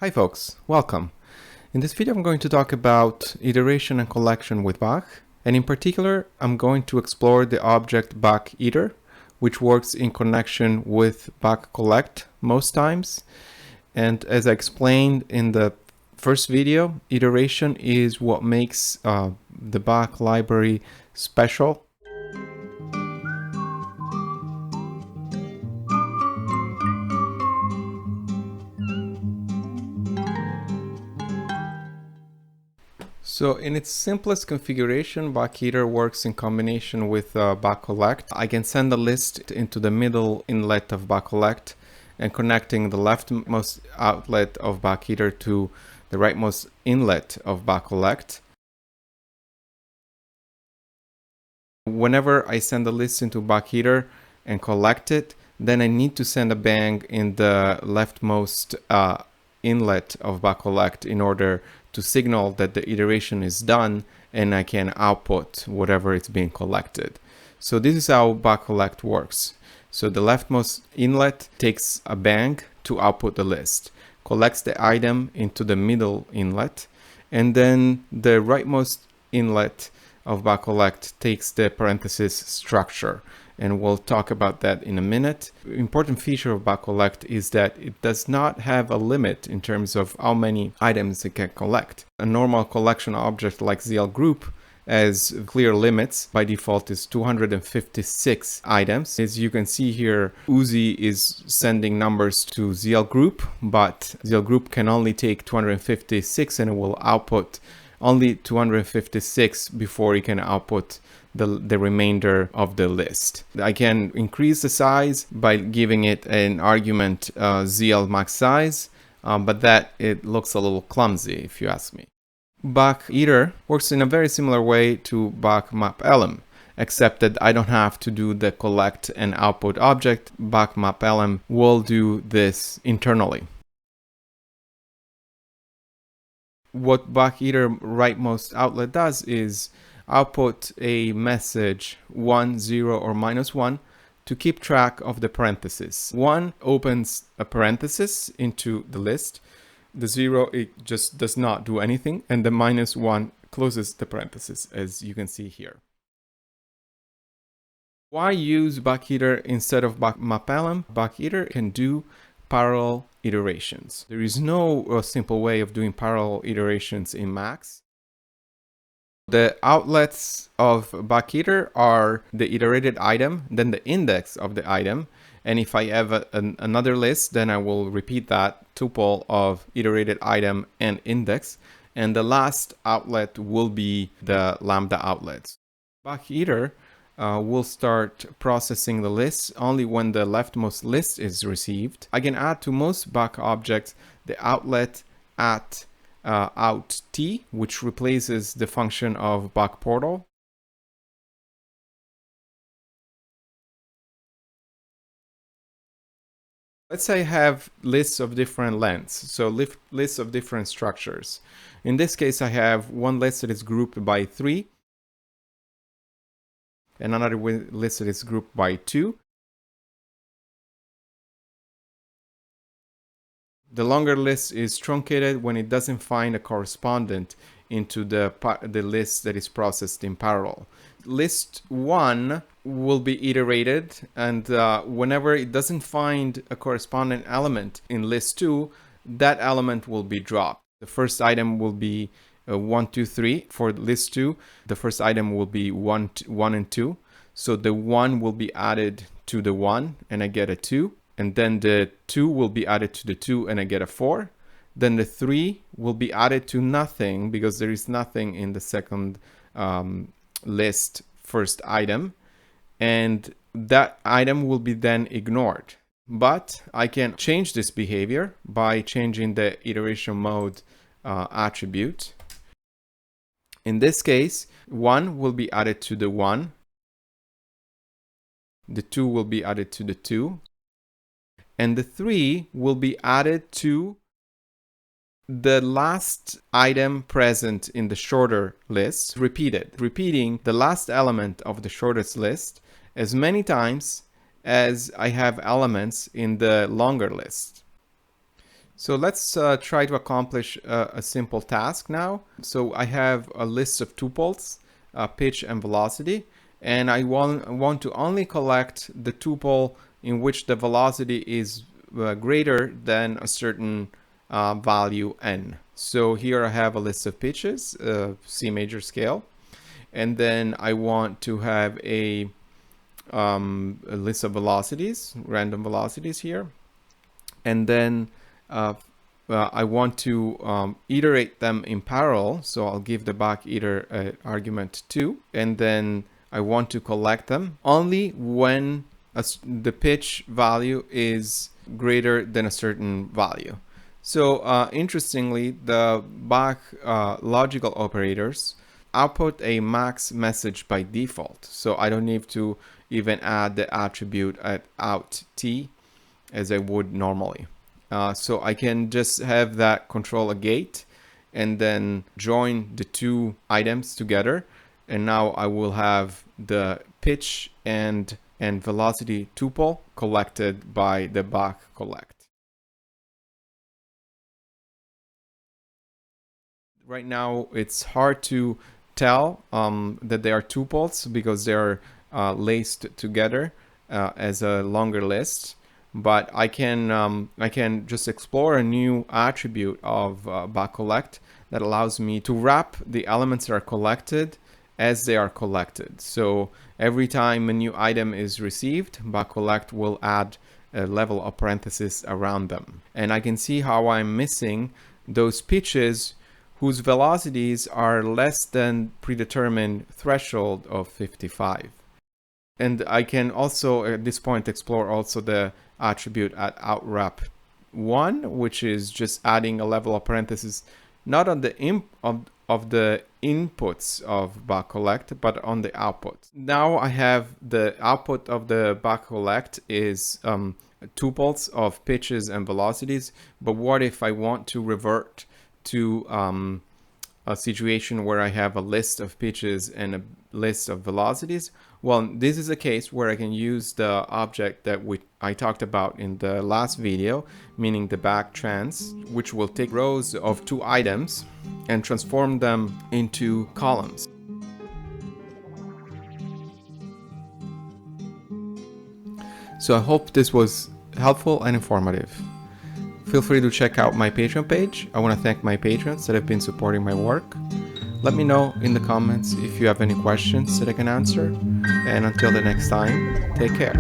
Hi folks, welcome. In this video I'm going to talk about iteration and collection with Bach, and in particular I'm going to explore the object bach.iter, which works in connection with BachCollect most times. And as I explained in the first video, iteration is what makes the Bach library special. So in its simplest configuration, bach.iter works in combination with BachCollect. I can send a list into the middle inlet of BachCollect and connecting the leftmost outlet of bach.iter to the rightmost inlet of BachCollect. Whenever I send a list into bach.iter and collect it, then I need to send a bang in the leftmost inlet of BachCollect in order to signal that the iteration is done and I can output whatever is being collected. So this is how BachCollect works. So the leftmost inlet takes a bang to output the list, collects the item into the middle inlet, and then the rightmost inlet of BachCollect takes the parenthesis structure. And we'll talk about that in a minute. Important feature of BachCollect is that it does not have a limit in terms of how many items it can collect. A normal collection object like ZL group has clear limits. By default is 256 items. As you can see here, Uzi is sending numbers to ZL group, but ZL group can only take 256 and it will output only 256 before it can output the remainder of the list. I can increase the size by giving it an argument ZL max size, but that it looks a little clumsy if you ask me. bach.iter works in a very similar way to bach.map.elem, except that I don't have to do the collect and output object. bach.map.elem will do this internally. What bach.iter rightmost outlet does is output a message 1, 0, or -1 to keep track of the parentheses. 1 opens a parenthesis into the list. The 0, it just does not do anything. And the -1 closes the parenthesis, as you can see here. Why use bach.iter instead of bach.map.elem? bach.iter can do parallel iterations. There is no simple way of doing parallel iterations in Macs. The outlets of bach.iter are the iterated item, then the index of the item, and if I have another list, then I will repeat that tuple of iterated item and index, and the last outlet will be the lambda outlets. bach.iter will start processing the list only when the leftmost list is received. I can add to most Bach objects the outlet at out t, which replaces the function of Bach portal. Let's say I have lists of different lengths, so lists of different structures. In this case, I have one list that is grouped by 3, and another list that is grouped by 2. The longer list is truncated when it doesn't find a correspondent into the list that is processed in parallel. List 1 will be iterated, and whenever it doesn't find a corresponding element in list 2, that element will be dropped. The first item will be 1, 2, 3 for list 2. The first item will be 1, and 2. So the 1 will be added to the 1, and I get a 2. And then the 2 will be added to the 2 and I get a 4. Then the 3 will be added to nothing because there is nothing in the second list first item. And that item will be then ignored. But I can change this behavior by changing the iteration mode attribute. In this case, 1 will be added to the 1. The 2 will be added to the 2. And the 3 will be added to the last item present in the shorter list, repeating the last element of the shortest list as many times as I have elements in the longer list. So let's try to accomplish a simple task now. So I have a list of tuples, pitch and velocity, and I want to only collect the tuple in which the velocity is greater than a certain value n. So here I have a list of pitches, C major scale, and then I want to have a list of velocities, random velocities here, and then I want to iterate them in parallel, so I'll give the bach.iter argument 2, and then I want to collect them only when the pitch value is greater than a certain value. So interestingly, the Bach logical operators output a max message by default, so I don't need to even add the attribute at out t as I would normally. So I can just have that control a gate and then join the two items together, and now I will have the pitch and velocity tuple collected by the BachCollect. Right now it's hard to tell that they are tuples because they are laced together as a longer list. But I can just explore a new attribute of BachCollect that allows me to wrap the elements that are collected as they are collected. So every time a new item is received, BachCollect will add a level of parenthesis around them. And I can see how I'm missing those pitches whose velocities are less than predetermined threshold of 55. And I can also at this point explore also the attribute at outwrap 1, which is just adding a level of parenthesis not on the of the inputs of BachCollect, but on the output. Now I have the output of the BachCollect is tuples of pitches and velocities, but what if I want to revert to a situation where I have a list of pitches and a list of velocities? Well, this is a case where I can use the object that I talked about in the last video, meaning the BachTrans, which will take rows of two items and transform them into columns. So I hope this was helpful and informative. Feel free to check out my Patreon page. I want to thank my patrons that have been supporting my work. Let me know in the comments if you have any questions that I can answer. And until the next time, take care.